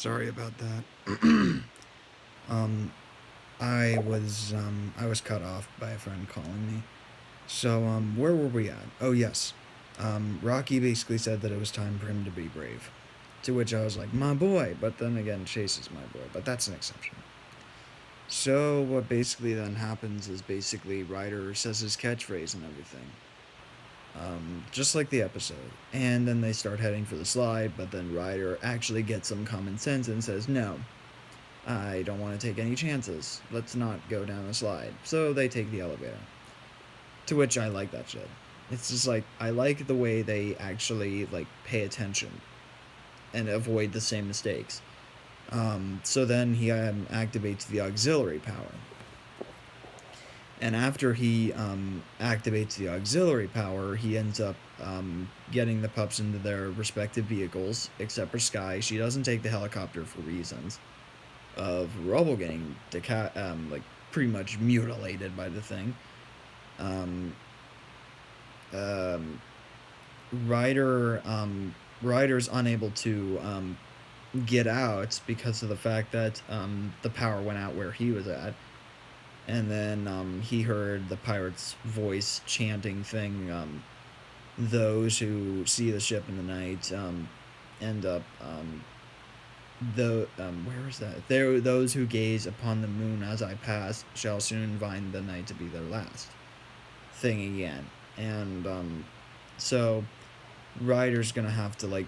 Sorry about that. um, I was cut off by a friend calling me. So, where were we at? Oh, yes. Rocky basically said that it was time for him to be brave. To which I was like, my boy. But then again, Chase is my boy. But that's an exception. So, what basically then happens is basically Ryder says his catchphrase and everything. Just like the episode. And then they start heading for the slide, but then Ryder actually gets some common sense and says, no, I don't want to take any chances. Let's not go down the slide. So they take the elevator. To which I like that shit. It's just like, I like the way they actually, like, pay attention and avoid the same mistakes. So then he activates the auxiliary power. And after he activates the auxiliary power, he ends up getting the pups into their respective vehicles, except for Sky. She doesn't take the helicopter for reasons of Rubble getting like pretty much mutilated by the thing. Um, um, Ryder Ryder's unable to get out because of the fact that the power went out where he was at, and then he heard the pirate's voice chanting thing. Those who see the ship in the night end up where is that? There, those who gaze upon the moon as I pass shall soon find the night to be their last. Thing again, and so Ryder's gonna have to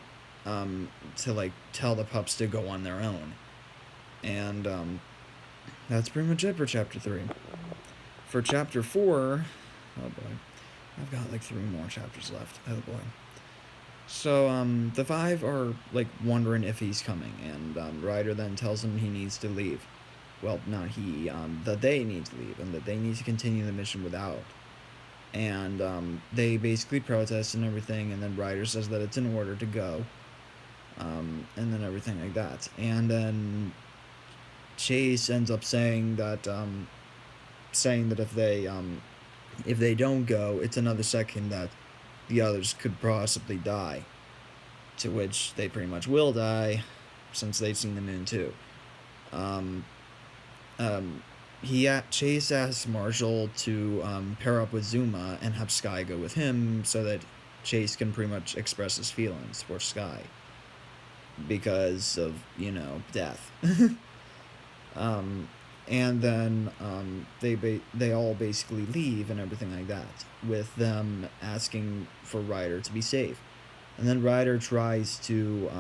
tell the pups to go on their own, and that's pretty much it for chapter 3. For chapter 4, oh boy, I've got like 3 more chapters left. Oh boy. So the 5 are like wondering if he's coming, and Ryder then tells him he needs to leave. Well, not he, that they need to leave, and that they need to continue the mission without. And they basically protest and everything, and then Ryder says that it's in order to go, and then everything like that. And then Chase ends up saying that if they don't go, it's another second that the others could possibly die. To which they pretty much will die, since they've seen the moon too. Um, Chase asks Marshall to pair up with Zuma and have Sky go with him, so that Chase can pretty much express his feelings for Sky because of death. And then they all basically leave and everything like that, with them asking for Ryder to be safe. And then Ryder tries to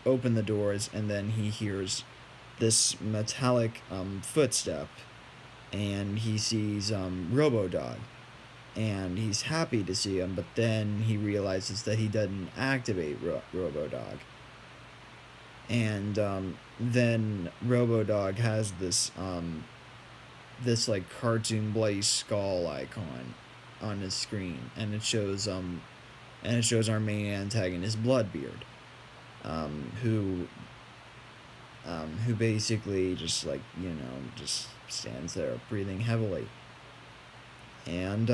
open the doors, and then he hears this metallic footstep, and he sees Robo-Dog, and he's happy to see him, but then he realizes that he doesn't activate Robo-Dog. And then Robo-Dog has this like cartoon bloody skull icon on his screen, and it shows our main antagonist Bloodbeard, who basically just just stands there breathing heavily, and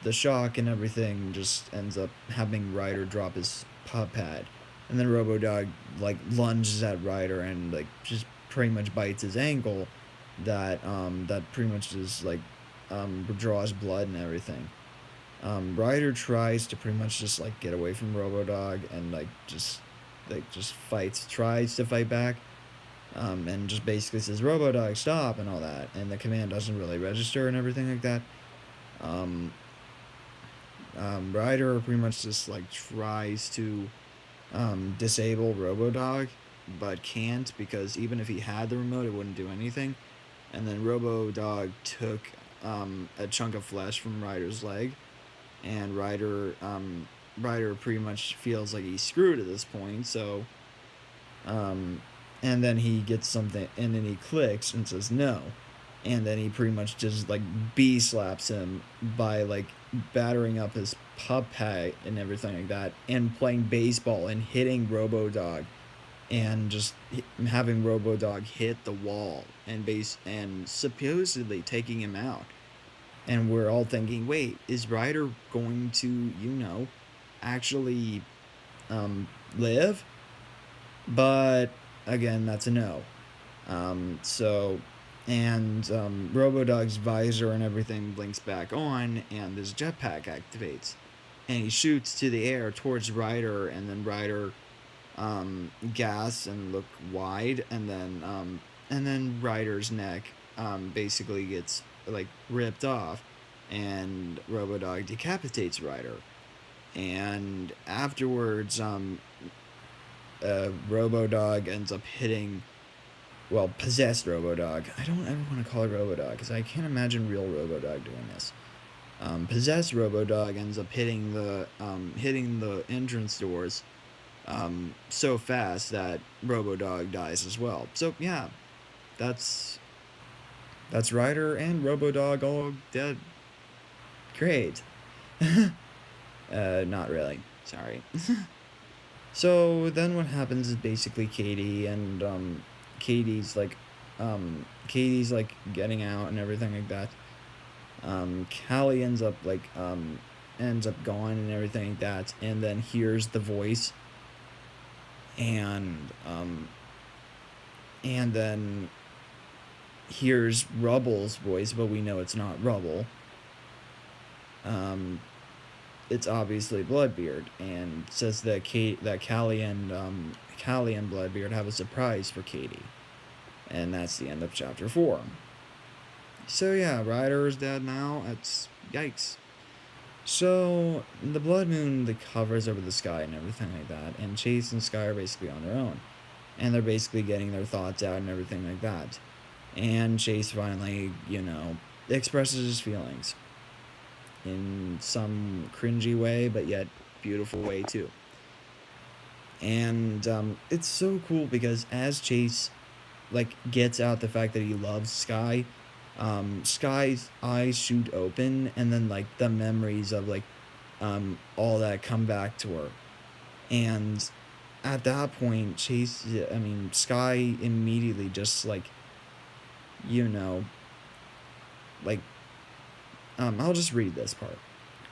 the shock and everything just ends up having Ryder drop his pup pad. And then Robo-Dog lunges at Ryder and just pretty much bites his ankle, that pretty much just draws blood and everything. Ryder tries to pretty much just get away from Robo-Dog, and just tries to fight back, and just basically says, Robo-Dog, stop, and all that, and the command doesn't really register and everything like that. Ryder pretty much just tries to disable Robo-Dog, but can't, because even if he had the remote, it wouldn't do anything. And then Robo-Dog took a chunk of flesh from Ryder's leg, and Ryder pretty much feels like he's screwed at this point. So and then he gets something, and then he clicks and says no, and then he pretty much just bee slaps him by battering up his pup pad and everything like that, and playing baseball and hitting Robo-Dog, and just having Robo-Dog hit the wall and supposedly taking him out. And we're all thinking, wait, is Ryder going to actually live? But again, that's a no. So, and Robodog's visor and everything blinks back on, and his jetpack activates, and he shoots to the air towards Ryder, and then Ryder gasps and look wide, and then Ryder's neck basically gets like ripped off, and Robodog decapitates Ryder, and afterwards, Robodog ends up hitting, well, possessed Robodog. I don't ever want to call it Robodog because I can't imagine real Robodog doing this. Possessed Robodog ends up hitting the entrance doors so fast that Robodog dies as well. So yeah, that's Ryder and Robodog all dead. Great. Not really. Sorry. So then what happens is basically Katie's like Katie's like getting out and everything like that. Callie ends up gone and everything like that, and then hears the voice, and then hears Rubble's voice, but we know it's not Rubble. It's obviously Bloodbeard, and says that Callie and Bloodbeard have a surprise for Katie, and that's the end of chapter 4. So yeah, Ryder is dead now. It's yikes. So the blood moon that covers over the sky and everything like that, and Chase and Sky are basically on their own, and they're basically getting their thoughts out and everything like that. And Chase finally, expresses his feelings in some cringy way, but yet beautiful way too. And it's so cool because as Chase gets out the fact that he loves Sky, Sky's eyes shoot open, and then the memories of all that come back to her. And at that point, Sky immediately just I'll just read this part.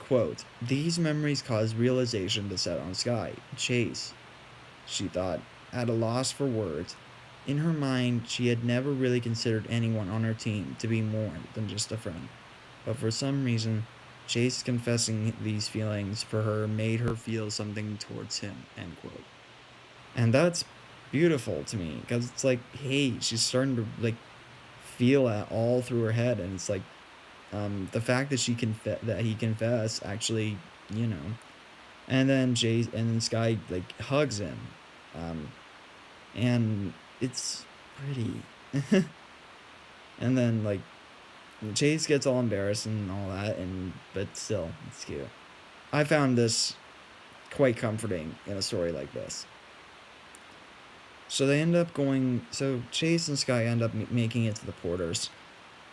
Quote, "These memories caused realization to set on Sky. Chase," she thought, at a loss for words. In her mind, she had never really considered anyone on her team to be more than just a friend. But for some reason, Chase confessing these feelings for her made her feel something towards him, end quote. And that's beautiful to me, because it's hey, she's starting to feel that all through her head, and it's the fact that he confessed actually, and then Sky hugs him, and it's pretty. And then Chase gets all embarrassed and all that, but still it's cute. I found this quite comforting in a story like this. So Chase and Sky end up making it to the Porters.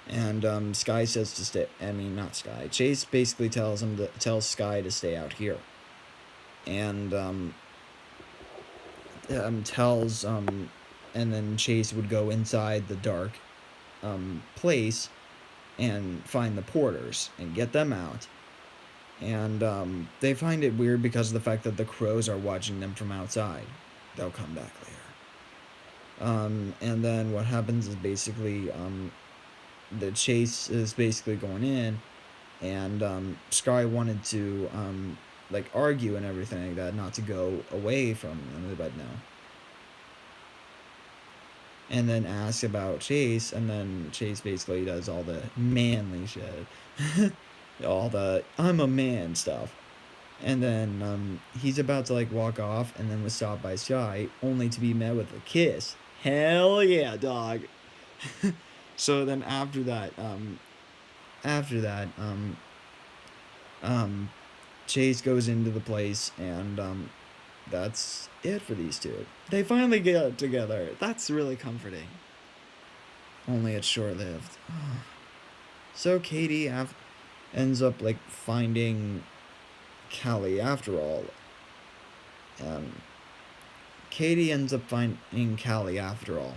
And Sky says to stay. Not Sky. Chase basically tells Sky to stay out here, and and then Chase would go inside the dark place and find the Porters and get them out. And they find it weird because of the fact that the crows are watching them from outside. They'll come back later. And then what happens is basically the Chase is basically going in, and Sky wanted to argue and everything like that, not to go away from them, but no. And then asks about Chase, and then Chase basically does all the manly shit, all the "I'm a man" stuff. And then he's about to walk off, and then was stopped by Sky, only to be met with a kiss. Hell yeah, dog. So then after that, Chase goes into the place, and that's it for these two. They finally get together. That's really comforting. Only it's short-lived. So Katie ends up finding Callie after all. Katie ends up finding Callie after all.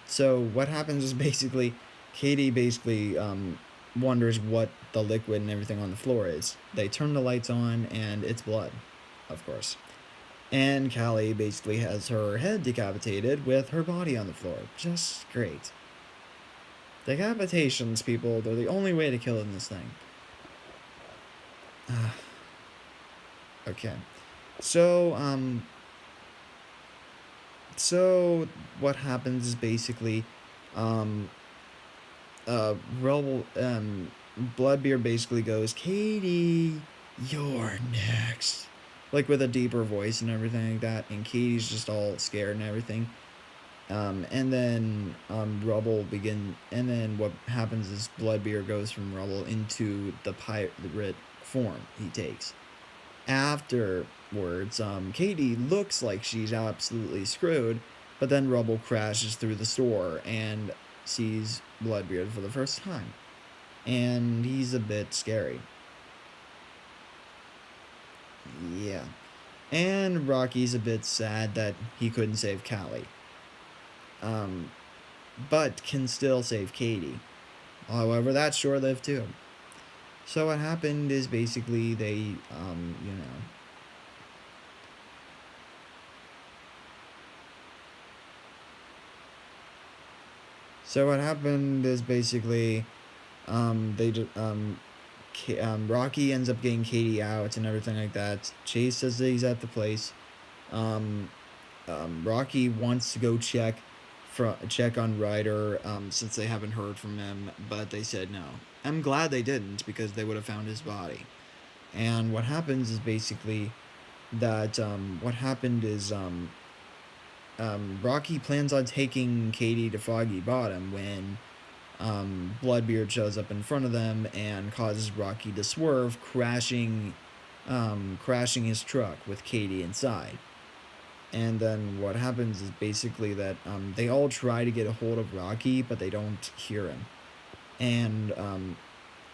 So what happens is basically Katie wonders what the liquid and everything on the floor is. They turn the lights on, and it's blood, of course. And Callie basically has her head decapitated with her body on the floor. Just great. Decapitations, people, they're the only way to kill in this thing. Okay. So what happens is basically, Bloodbeard basically goes, Katie, you're next. Like with a deeper voice and everything like that, and Katie's just all scared and everything. And then and then what happens is Bloodbeard goes from Rubble into the pirate form he takes. Afterwards, Katie looks like she's absolutely screwed, but then Rubble crashes through the store and sees Bloodbeard for the first time. And he's a bit scary. Yeah. And Rocky's a bit sad that he couldn't save Callie. But can still save Katie. However, that's short-lived too. So what happened is basically they, So what happened is basically, Rocky ends up getting Katie out and everything like that. Chase says that he's at the place. Rocky wants to go check on Ryder, since they haven't heard from him, but they said no. I'm glad they didn't, because they would have found his body. And what happens is basically that Rocky plans on taking Katie to Foggy Bottom when Bloodbeard shows up in front of them and causes Rocky to swerve, crashing his truck with Katie inside. And then what happens is basically that they all try to get a hold of Rocky, but they don't hear him. And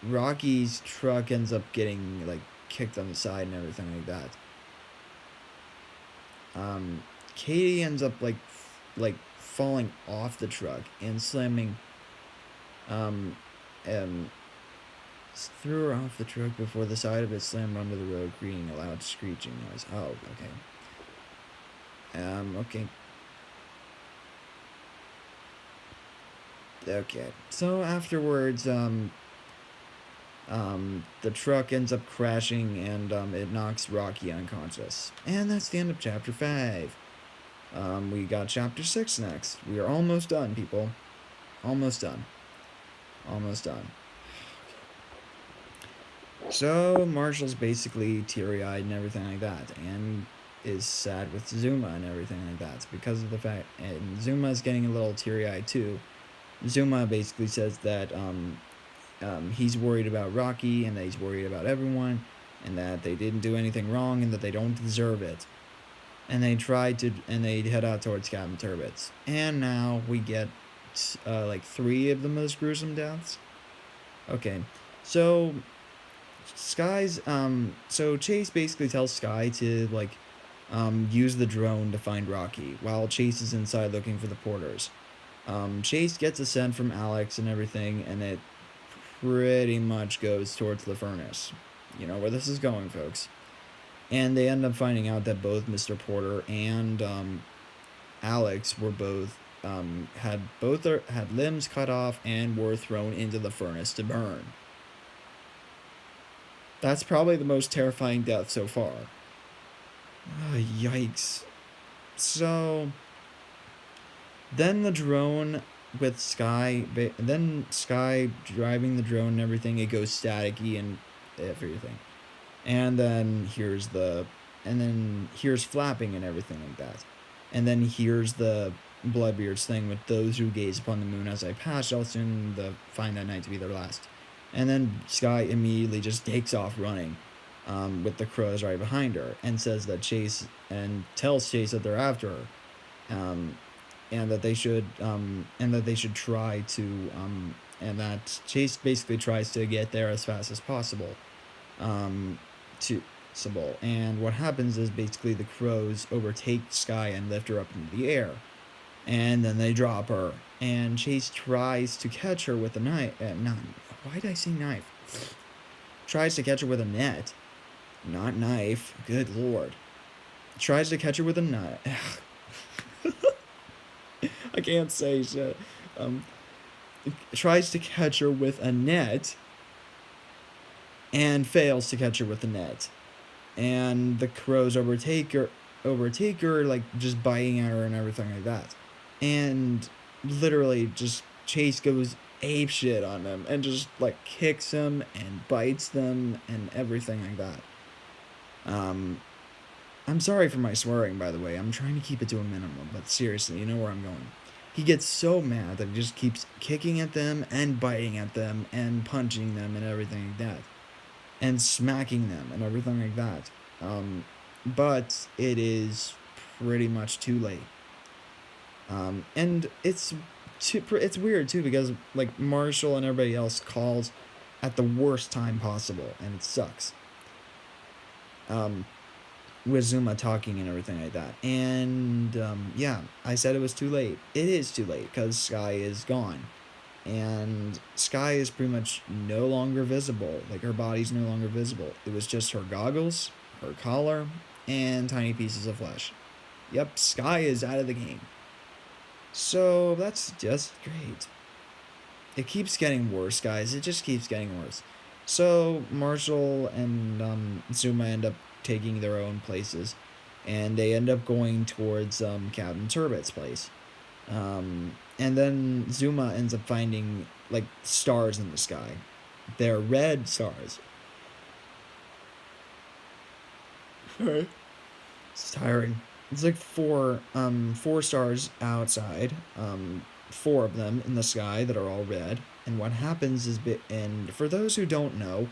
Rocky's truck ends up getting like kicked on the side and everything like that. Katie ends up like falling off the truck and slamming, threw her off the truck before the side of it slammed onto the road, creating a loud screeching noise. Oh, okay. Okay. Okay. So afterwards, the truck ends up crashing and it knocks Rocky unconscious. And that's the end of chapter 5. We got chapter 6 next. We are almost done, people. Almost done. Almost done. So Marshall's basically teary-eyed and everything like that, and is sad with Zuma and everything like that. It's because of the fact, and Zuma's getting a little teary-eyed too. Zuma basically says that he's worried about Rocky, and that he's worried about everyone, and that they didn't do anything wrong, and that they don't deserve it. And they head out towards Captain Turbot's. And now we get like 3 of the most gruesome deaths. Okay, so so Chase basically tells Sky to use the drone to find Rocky, while Chase is inside looking for the porters. Chase gets a scent from Alex and everything, and it pretty much goes towards the furnace. You know where this is going, folks. And they end up finding out that both Mr. Porter and Alex were both had limbs cut off and were thrown into the furnace to burn. That's probably the most terrifying death so far. Oh, yikes. So then the drone with Sky, then Sky driving the drone and everything, it goes staticky and everything. And then here's flapping and everything like that. And then here's the Bloodbeard's thing with those who gaze upon the moon as I pass shall soon find that night to be their last. And then Sky immediately just takes off running, with the crows right behind her, and says that tells Chase that they're after her, and that they should try to, and that Chase basically tries to get there as fast as possible. And what happens is basically the crows overtake Sky and lift her up into the air. And then they drop her. And Chase tries to catch her with a knife. Not, why did I say knife? Tries to catch her with a net. Not knife. Good lord. Tries to catch her with a knife. I can't say shit. Tries to catch her with a net. And fails to catch her with the net. And the crows overtake her, like, just biting at her and everything like that. And literally just Chase goes ape shit on them and just like kicks them and bites them and everything like that. I'm sorry for my swearing, by the way. I'm trying to keep it to a minimum, but seriously, you know where I'm going. He gets so mad that he just keeps kicking at them and biting at them and punching them and everything like that. And smacking them and everything like that. But it is pretty much too late. And it's weird too because like Marshall and everybody else calls at the worst time possible, and it sucks. With Zuma talking and everything like that, and yeah, I said it was too late. It is too late because Sky is gone, and Sky is pretty much no longer visible. Like her body's no longer visible. It was just her goggles, her collar, and tiny pieces of flesh. Yep, Sky is out of the game. So that's just great. It keeps getting worse, guys. It just keeps getting worse. So Marshall and Zuma end up taking their own places, and they end up going towards Captain Turbot's place. And then Zuma ends up finding like stars in the sky. They're red stars. Sorry. It's tiring. It's like four stars outside, four of them in the sky that are all red. And what happens is, and for those who don't know,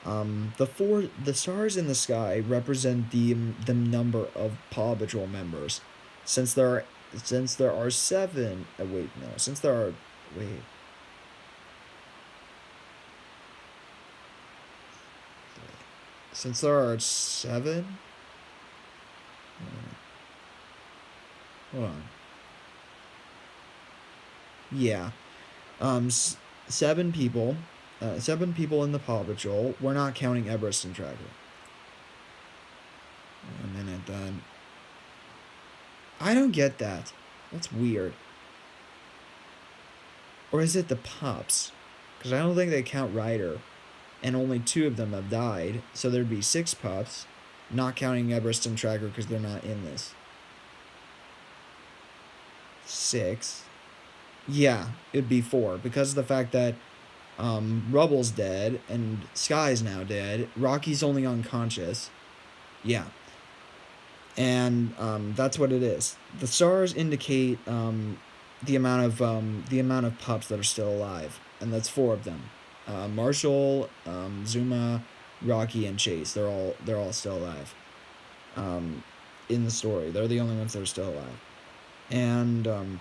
the stars in the sky represent the number of Paw Patrol members, since there are seven. Wait, no, since there are wait. Since there are seven. Hold on. Yeah. Seven people. Seven people in the Paw Patrol. We're not counting Everest and Tracker. A minute, then. I don't get that. That's weird. Or is it the pups? Because I don't think they count Ryder. And only two of them have died. So there'd be six pups. Not counting Everest and Tracker because they're not in this. Six. Yeah, it'd be four. Because of the fact that Rubble's dead and Sky's now dead. Rocky's only unconscious. Yeah. And that's what it is. The stars indicate the amount of pups that are still alive, and that's four of them. Marshall, Zuma, Rocky, and Chase. They're all still alive. In the story, they're the only ones that are still alive, and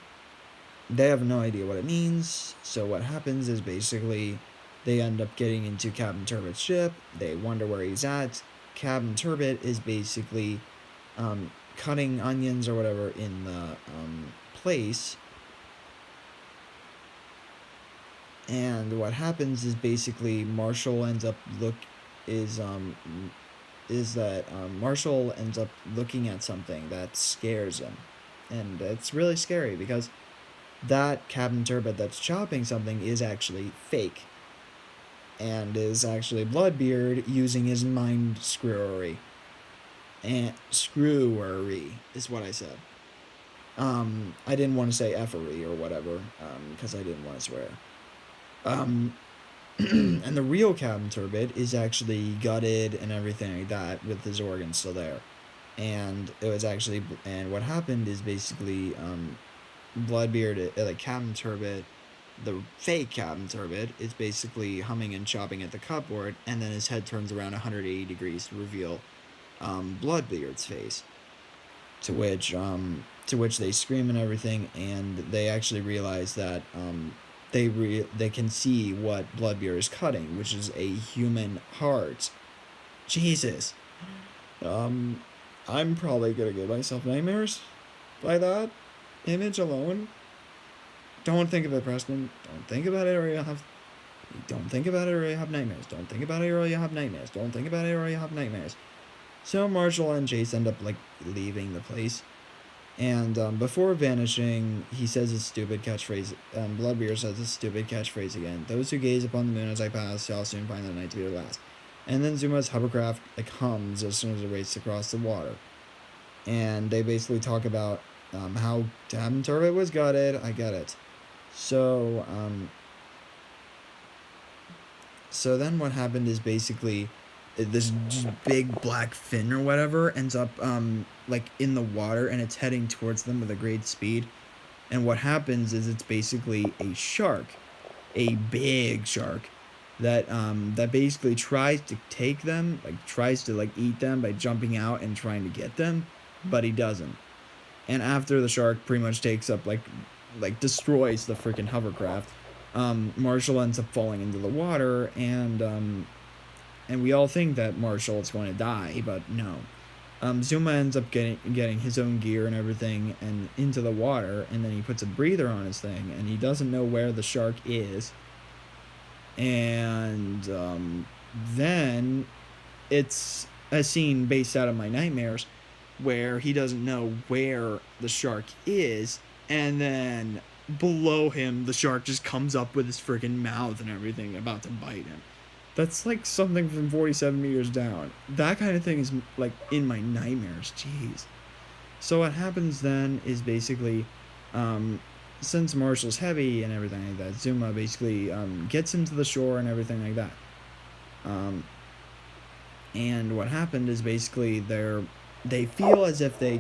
they have no idea what it means. So what happens is basically they end up getting into Captain Turbot's ship. They wonder where he's at. Captain Turbot is basically cutting onions or whatever in the place. And what happens is basically Marshall ends up Marshall ends up looking at something that scares him, and it's really scary because that Captain Turbot that's chopping something is actually fake, and is actually Bloodbeard using his mind screwery. And screwery is what I said. I didn't want to say effery or whatever, because I didn't want to swear. And the real Captain Turbot is actually gutted and everything like that with his organs still there. And it was actually, and what happened is basically, Bloodbeard, like Captain Turbot, the fake Captain Turbot, is basically humming and chopping at the cupboard, and then his head turns around 180 degrees to reveal Bloodbeard's face. To which they scream and everything, and they actually realize that they can see what Bloodbeard is cutting, which is a human heart. Jesus. I'm probably gonna give myself nightmares by that. image alone. Don't think of it, Preston. Don't think about it, or you'll have. Don't think about it, or you'll have nightmares. Don't think about it, or you'll have nightmares. Don't think about it, or you'll have nightmares. So Marshall and Chase end up leaving the place, and before vanishing, he says his stupid catchphrase. Bloodbeard says his stupid catchphrase again. Those who gaze upon the moon as I pass shall soon find the night to be their last. And then Zuma's hovercraft hums as soon as it races across the water. And they basically talk about how Captain Turbot was gutted. I get it. So then what happened is basically this big black fin or whatever ends up in the water, and it's heading towards them with a great speed. And what happens is it's basically a shark, a big shark, that basically tries to take them, tries to eat them by jumping out and trying to get them, but he doesn't. And after the shark pretty much takes up destroys the freaking hovercraft, Marshall ends up falling into the water, and we all think that Marshall is going to die, but no. Zuma ends up getting his own gear and everything and into the water, and then he puts a breather on his thing, and he doesn't know where the shark is. And then it's a scene based out of my nightmares where he doesn't know where the shark is, and then below him the shark just comes up with his freaking mouth and everything about to bite him. That's something from 47 meters down. That kind of thing is in my nightmares. Jeez. So what happens then is basically since Marshall's heavy and everything like that, Zuma basically gets him to the shore and everything like that. And what happened is basically they feel as if they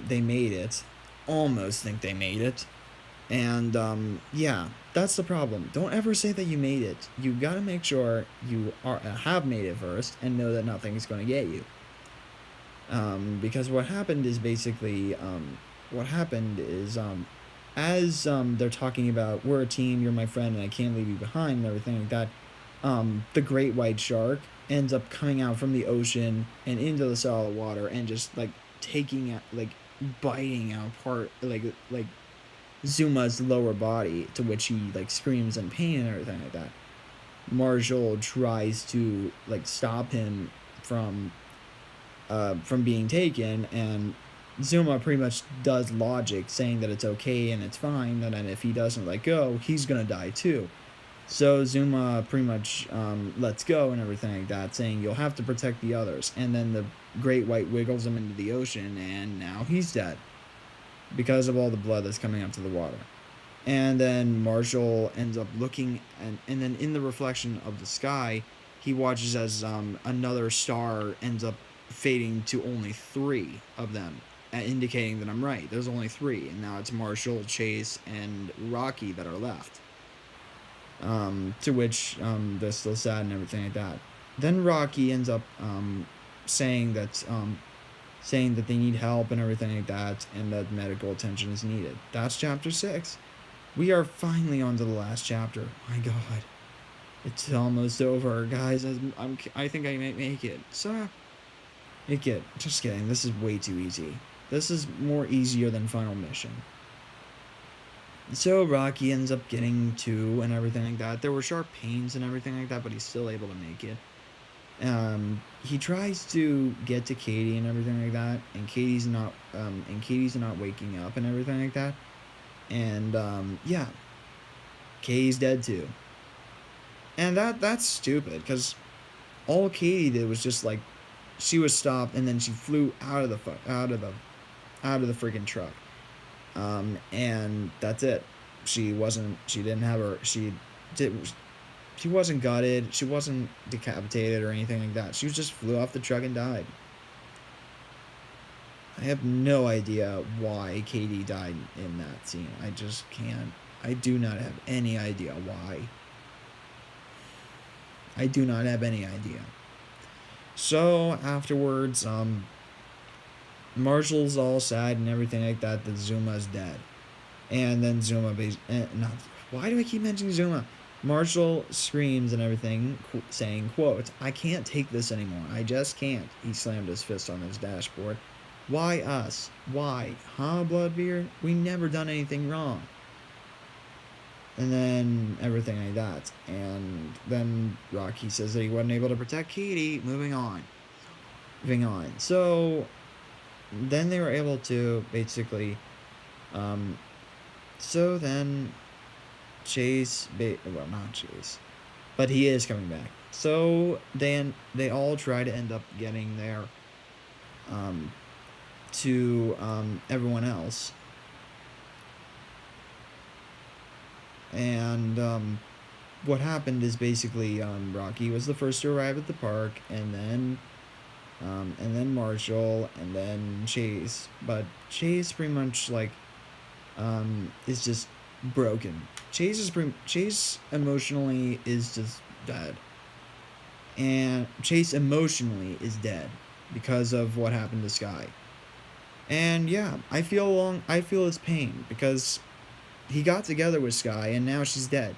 made it, almost think they made it, and yeah, that's the problem. Don't ever say that you made it. You gotta make sure you have made it first and know that nothing's gonna get you. Because what happened is basically, as they're talking about, we're a team, you're my friend, and I can't leave you behind, and everything like that, the great white shark ends up coming out from the ocean and into the solid water and just taking out, biting out part, Zuma's lower body, to which he screams in pain and everything like that. Marshall tries to stop him from being taken, and Zuma pretty much does logic, saying that it's okay and it's fine, that if he doesn't let go, he's gonna die too. So Zuma pretty much lets go and everything like that, saying you'll have to protect the others. And then the great white wiggles him into the ocean, and now he's dead because of all the blood that's coming up to the water. And then Marshall ends up looking, and then in the reflection of the sky, he watches as another star ends up fading to only 3 of them, indicating that I'm right. There's only 3, and now it's Marshall, Chase, and Rocky that are left. To which they're still sad and everything like that. Then Rocky ends up saying that they need help and everything like that, and that medical attention is needed. That's chapter 6. We are finally on to the last chapter. My God, it's almost over, guys. I think I might make it. So, just kidding. This is way too easy. This is more easier than Final Mission. So Rocky ends up getting 2 and everything like that. There were sharp pains and everything like that, but he's still able to make it. He tries to get to Katie and everything like that, and Katie's not waking up and everything like that. And yeah, Katie's dead too. And that's stupid, because all Katie did was just she was stopped, and then she flew out of the freaking truck. And that's it. She wasn't gutted, she wasn't decapitated or anything like that. She just flew off the truck and died. I have no idea why Katie died in that scene. I just can't. I do not have any idea why. I do not have any idea. So afterwards, Marshall's all sad and everything like that Zuma's dead. And then Zuma why do I keep mentioning Zuma? Marshall screams and everything, saying, quote, "I can't take this anymore. I just can't." He slammed his fist on his dashboard. Why us? Why? Huh, Bloodbeard? We never done anything wrong. And then everything like that. And then Rocky says that he wasn't able to protect Katie. Moving on. So then they were able to basically. So then Chase, well, not Chase, but he is coming back. So then they all try to end up getting there to everyone else. And what happened is basically Rocky was the first to arrive at the park, and then Marshall, and then Chase. But Chase pretty much like is just broken. Chase emotionally is just dead, and Chase emotionally is dead because of what happened to Sky. And yeah, I feel his pain because he got together with Sky and now she's dead.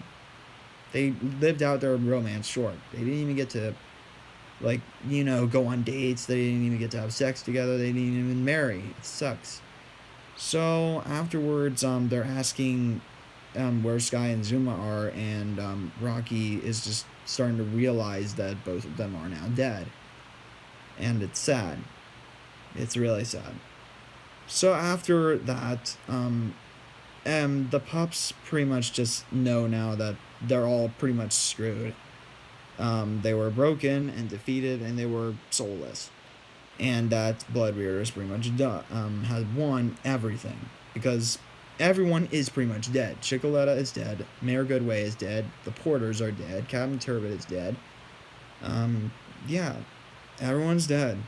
They lived out their romance short. They didn't even get to, like, go on dates. They didn't even get to have sex together. They didn't even marry. It sucks. So afterwards, they're asking where Sky and Zuma are, and Rocky is just starting to realize that both of them are now dead. And it's sad. It's really sad. So after that, the pups pretty much just know now that they're all pretty much screwed. They were broken and defeated, and they were soulless. And that Bloodbearders pretty much has won everything. Because everyone is pretty much dead. Chicoletta is dead. Mayor Goodway is dead. The Porters are dead. Captain Turbot is dead. Yeah. Everyone's dead.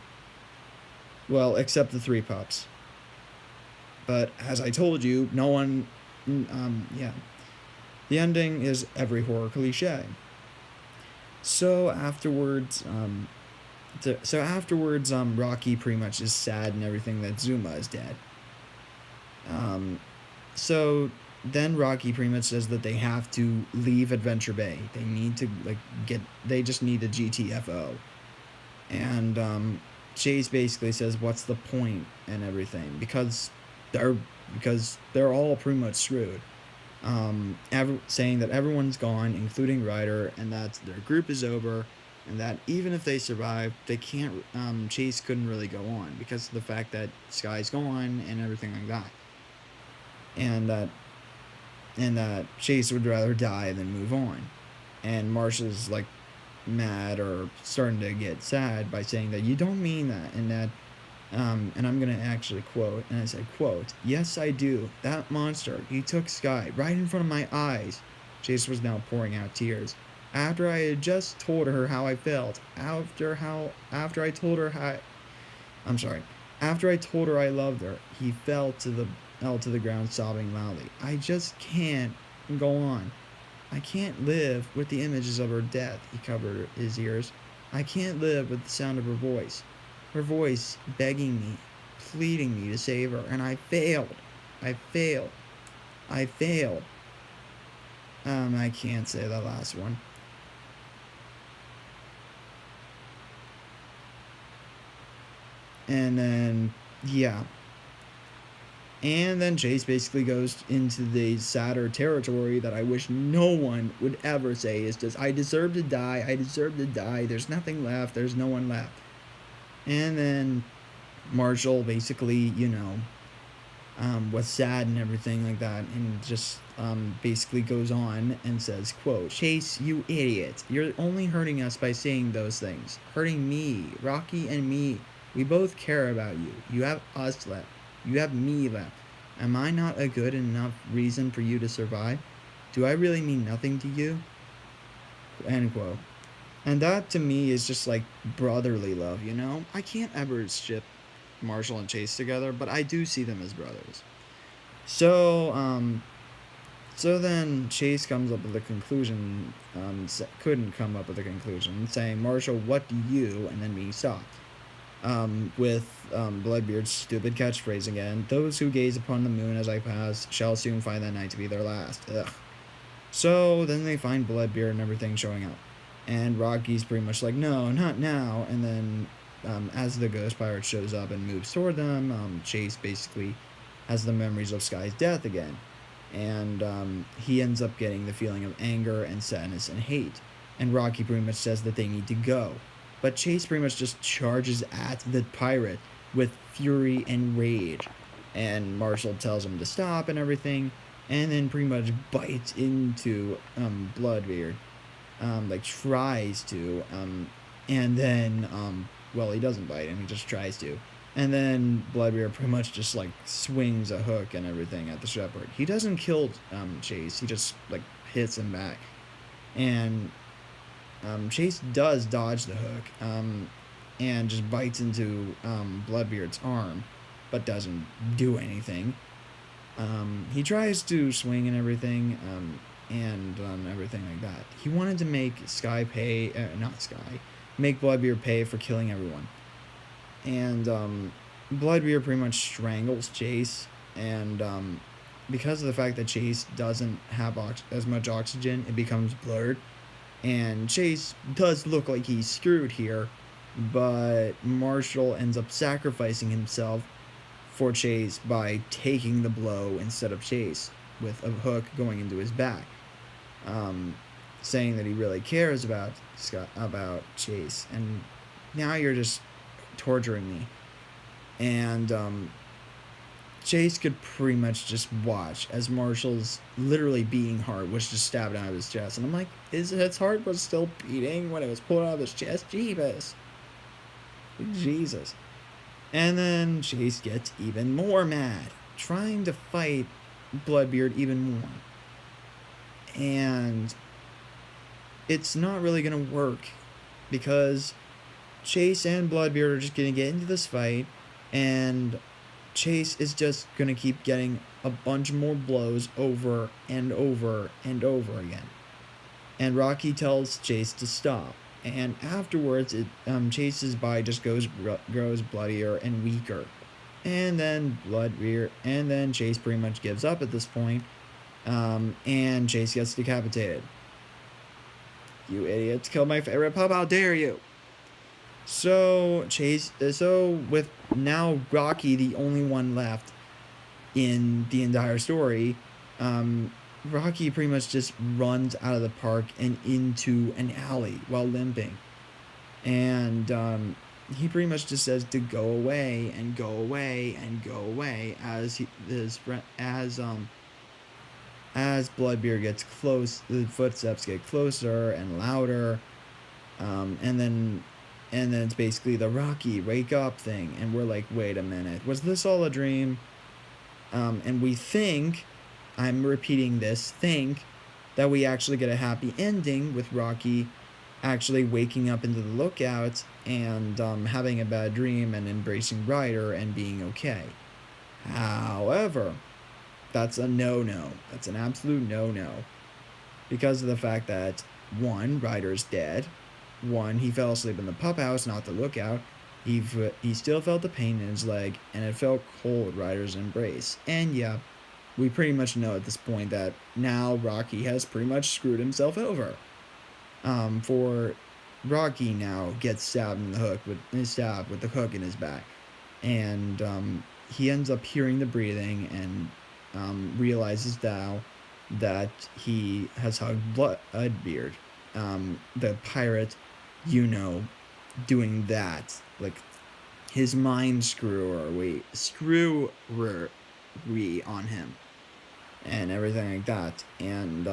Well, except the 3 pups. But as I told you, no one, yeah. The ending is every horror cliche. So afterwards, Rocky pretty much is sad and everything that Zuma is dead. So then Rocky pretty much says that they have to leave Adventure Bay. They need to they just need a GTFO. And Chase basically says, what's the point and everything, because they're all pretty much screwed. Saying that everyone's gone, including Ryder, and that their group is over, and that even if they survive, they can't. Chase couldn't really go on because of the fact that Sky's gone and everything like that, and that Chase would rather die than move on. And Marsha's like mad or starting to get sad by saying that you don't mean that, and that. And I'm going to actually quote, and I said, quote, "Yes, I do. That monster, he took Sky right in front of my eyes." Chase was now pouring out tears. After I had just told her how I felt. After I told her I loved her, he fell to the ground sobbing loudly. I just can't go on. I can't live with the images of her death. He covered his ears. I can't live with the sound of her voice. Her voice begging me, pleading me to save her, and I failed. I can't say that last one. And then, yeah. And then Chase basically goes into the sadder territory that I wish no one would ever say is just, I deserve to die, there's nothing left, there's no one left. And then Marshall basically, was sad and everything like that, and just basically goes on and says, quote, "Chase, you idiot. You're only hurting us by saying those things. Hurting me, Rocky and me. We both care about you. You have us left. You have me left. Am I not a good enough reason for you to survive? Do I really mean nothing to you?" End quote. And that to me is just like brotherly love, I can't ever ship Marshall and Chase together, but I do see them as brothers. So, so then Chase comes up with a conclusion, couldn't come up with a conclusion, saying, "Marshall, what do you," and then being stopped. With Bloodbeard's stupid catchphrase again, "Those who gaze upon the moon as I pass shall soon find that night to be their last." Ugh. So then they find Bloodbeard and everything showing up. And Rocky's pretty much like, "No, not now." And then as the ghost pirate shows up and moves toward them, Chase basically has the memories of Sky's death again. And he ends up getting the feeling of anger and sadness and hate. And Rocky pretty much says that they need to go. But Chase pretty much just charges at the pirate with fury and rage. And Marshall tells him to stop and everything. And then pretty much bites into Bloodbeard. Like tries to. And then, well, he doesn't bite him, he just tries to. And then Bloodbeard pretty much just like swings a hook and everything at the shepherd. He doesn't kill Chase, he just like hits him back. And Chase does dodge the hook and just bites into Bloodbeard's arm, but doesn't do anything. He tries to swing and everything, and everything like that. He wanted to make Sky pay, not Sky, make Bloodbeard pay for killing everyone. And Bloodbeard pretty much strangles Chase, and because of the fact that Chase doesn't have as much oxygen, it becomes blurred. And Chase does look like he's screwed here, but Marshall ends up sacrificing himself for Chase by taking the blow instead of Chase, with a hook going into his back, saying that he really cares about Chase, and now you're just torturing me. And Chase could pretty much just watch as Marshall's literally beating heart was just stabbed out of his chest, and I'm like, his heart was still beating when it was pulled out of his chest? Jesus. And then Chase gets even more mad, trying to fight Bloodbeard even more. And it's not really going to work, because Chase and Bloodbeard are just going to get into this fight, and Chase is just going to keep getting a bunch more blows over and over and over again. And Rocky tells Chase to stop. And afterwards, Chase's body just grows bloodier and weaker. And then Chase pretty much gives up at this point. And Chase gets decapitated. You idiots killed my favorite pup, how dare you! So with now Rocky the only one left in the entire story, Rocky pretty much just runs out of the park and into an alley while limping. And he pretty much just says to go away and go away and go away as Bloodbeard gets close, the footsteps get closer and louder, and then it's basically the Rocky wake up thing, and we're like, wait a minute, was this all a dream? And we think, I'm repeating this, think that we actually get a happy ending with Rocky actually waking up into the lookout and having a bad dream and embracing Ryder and being okay. However, that's a no-no. That's an absolute no-no. Because of the fact that, 1, Ryder's dead. 1, he fell asleep in the pup house, not the lookout. He still felt the pain in his leg, and it felt cold, Ryder's embrace. And yeah, we pretty much know at this point that now Rocky has pretty much screwed himself over. For Rocky now gets stabbed with the hook in his back. And he ends up hearing the breathing and realizes now that he has hugged Bloodbeard. The pirate, doing that, like his mind screwery on him and everything like that. And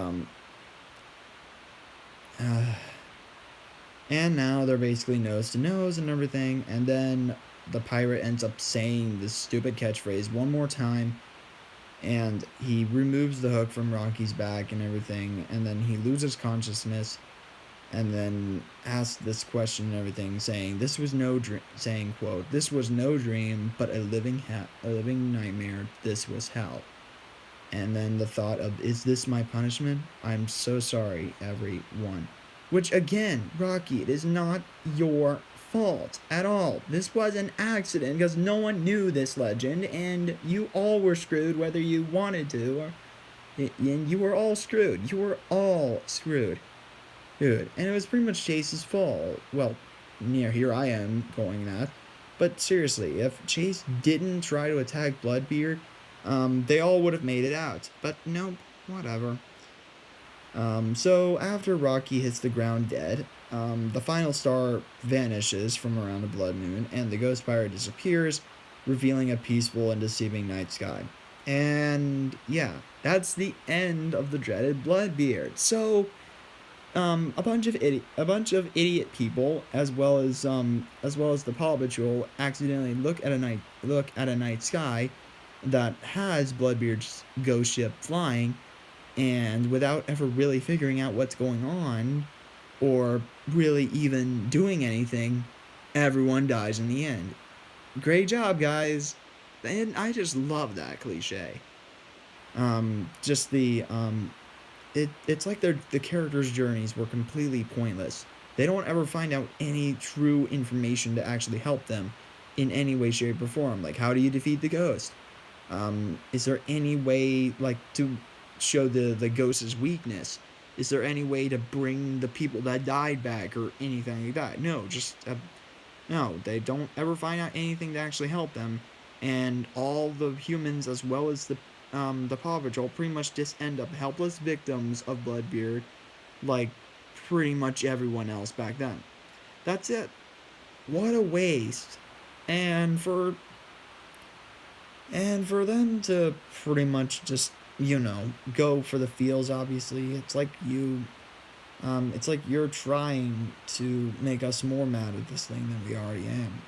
now they're basically nose to nose and everything, and then the pirate ends up saying this stupid catchphrase one more time, and he removes the hook from Rocky's back and everything, and then he loses consciousness, and then asks this question and everything, saying, "This was no dream," saying, quote, "This was no dream, but a living nightmare. This was hell." And then the thought of, "Is this my punishment? I'm so sorry, everyone." Which, again, Rocky, it is not your fault at all. This was an accident because no one knew this legend, and you all were screwed whether you wanted to, and you were all screwed. You were all screwed. Dude, and it was pretty much Chase's fault. Well, here I am going that. But seriously, if Chase didn't try to attack Bloodbeard, they all would have made it out. But nope, whatever. So after Rocky hits the ground dead, the final star vanishes from around the blood moon, and the ghost pirate disappears, revealing a peaceful and deceiving night sky. And yeah, that's the end of the dreaded Bloodbeard. So a bunch of idiot people, as well as the Paw Patrol, accidentally look at a night sky that has Bloodbeard's ghost ship flying, and without ever really figuring out what's going on, or really even doing anything, everyone dies in the end. Great job, guys, and I just love that cliche. Just it's like the characters' journeys were completely pointless. They don't ever find out any true information to actually help them in any way, shape, or form. Like, how do you defeat the ghost? Is there any way, like, to show the ghost's weakness? Is there any way to bring the people that died back or anything like that? No, no. They don't ever find out anything to actually help them, and all the humans as well as the Paw Patrol pretty much just end up helpless victims of Bloodbeard, like pretty much everyone else back then. That's it. What a waste. And for them to pretty much just, go for the feels, obviously, it's like you're trying to make us more mad at this thing than we already am.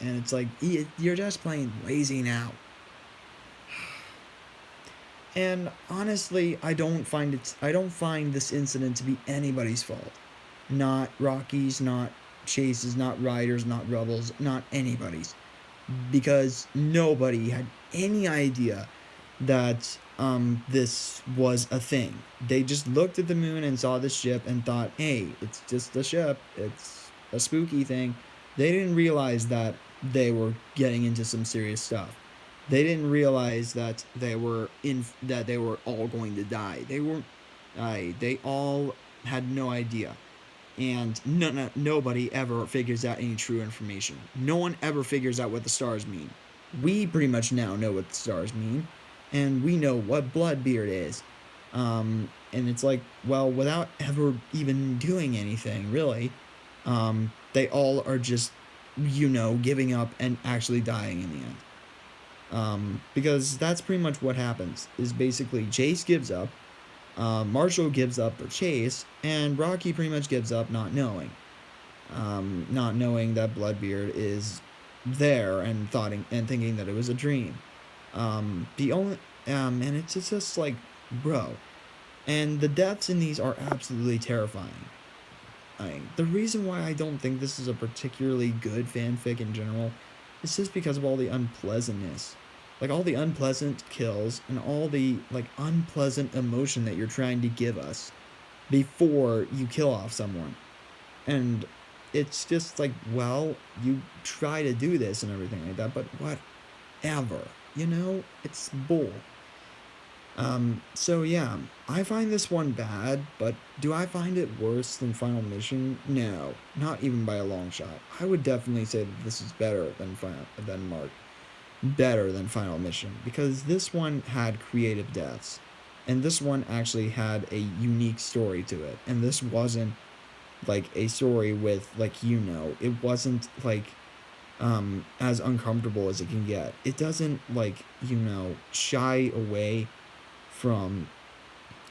And it's like, you're just plain lazy now. And honestly, I don't find this incident to be anybody's fault. Not Rocky's, not Chase's, not Ryder's, not Rebel's, not anybody's. Because nobody had any idea that this was a thing. They just looked at the moon and saw the ship and thought, hey, it's just a ship. It's a spooky thing. They didn't realize that they were getting into some serious stuff. They didn't realize that they were all going to die. They all had no idea. And nobody ever figures out any true information. No one ever figures out what the stars mean. We pretty much now know what the stars mean, and we know what Bloodbeard is. And it's like, well, without ever even doing anything, really, they all are just, giving up and actually dying in the end. Because that's pretty much what happens, is basically Chase gives up, Marshall gives up for Chase, and Rocky pretty much gives up not knowing that Bloodbeard is there and thinking that it was a dream. And it's just like, bro, and the deaths in these are absolutely terrifying. The reason why I don't think this is a particularly good fanfic in general is just because of all the unpleasantness. Like, all the unpleasant kills and all the, like, unpleasant emotion that you're trying to give us before you kill off someone. And it's just like, well, you try to do this and everything like that, but whatever, it's bull. So yeah, I find this one bad, but do I find it worse than Final Mission? No, not even by a long shot. I would definitely say that this is better than Final Mission, because this one had creative deaths, and this one actually had a unique story to it, and this wasn't like a story with, like, it wasn't like as uncomfortable as it can get. It doesn't, like, shy away from,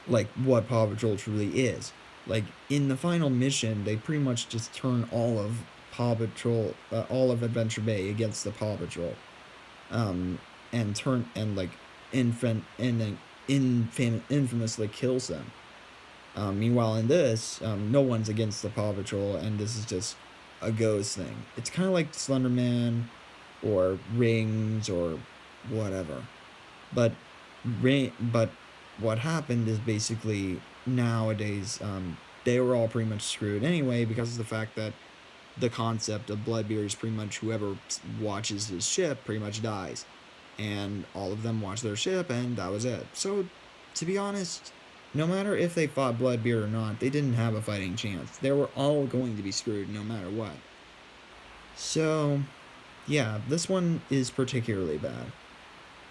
like, what Paw Patrol truly is. Like, in the Final Mission, they pretty much just turn all of all of Adventure Bay against the Paw Patrol, and infamously kills them. Meanwhile, in this, no one's against the Paw Patrol, and this is just a ghost thing. It's kind of like Slenderman, or Rings, or whatever. But what happened is basically nowadays, they were all pretty much screwed anyway, because of the fact that the concept of Bloodbeard is pretty much whoever watches his ship pretty much dies. And all of them watched their ship, and that was it. So, to be honest, no matter if they fought Bloodbeard or not, they didn't have a fighting chance. They were all going to be screwed no matter what. So, yeah, this one is particularly bad.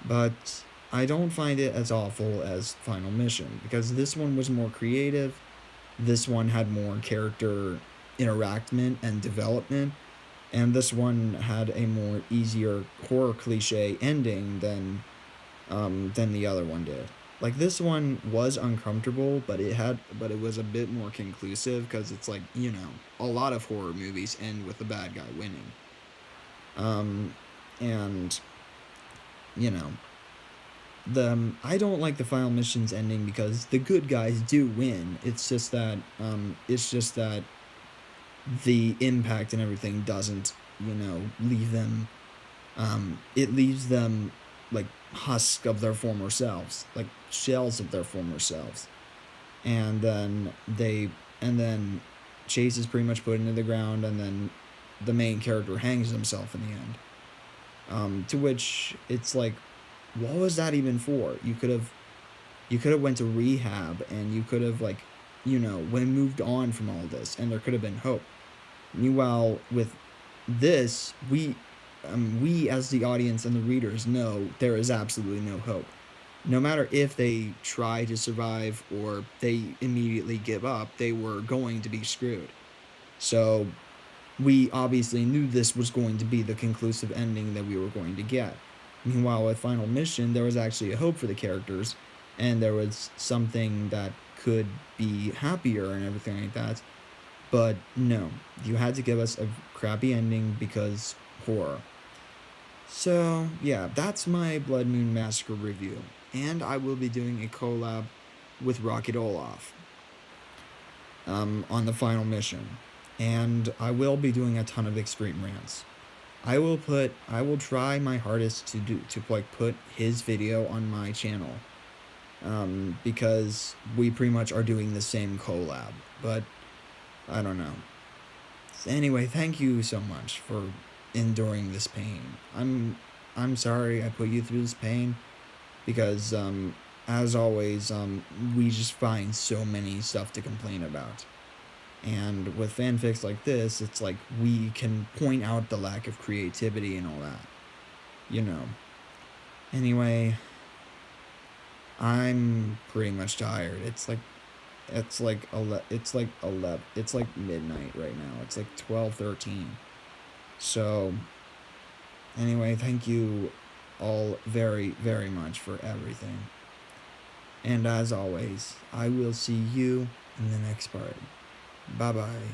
But I don't find it as awful as Final Mission because this one was more creative. This one had more character interactment and development, and this one had a more easier horror cliche ending than the other one did. Like this one was uncomfortable, but it was a bit more conclusive because it's like a lot of horror movies end with the bad guy winning. Um, and you know I don't like the final mission's ending because the good guys do win. It's just that the impact and everything doesn't leave them. It leaves them like husk of their former selves, like shells of their former selves, and then Chase is pretty much put into the ground, and then the main character hangs himself in the end. To which it's like, what was that even for? You could have went to rehab, and you could have when moved on from all this, and there could have been hope. Meanwhile, with this, we as the audience and the readers know there is absolutely no hope. No matter if they try to survive or they immediately give up, they were going to be screwed. So we obviously knew this was going to be the conclusive ending that we were going to get. Meanwhile, with Final Mission, there was actually a hope for the characters, and there was something that could be happier and everything like that. But no, you had to give us a crappy ending because horror. So, yeah, that's my Blood Moon Massacre review. And I will be doing a collab with Rocket Olaf on the final mission. And I will be doing a ton of extreme rants. I will try my hardest to put his video on my channel. Because we pretty much are doing the same collab. But I don't know. Anyway, thank you so much for enduring this pain. I'm sorry I put you through this pain because as always we just find so many stuff to complain about. And with fanfics like this, it's like we can point out the lack of creativity and all that. You know. Anyway, I'm pretty much tired. It's like midnight right now. It's like 12:13. So anyway, thank you all very, very much for everything. And as always, I will see you in the next part. Bye bye.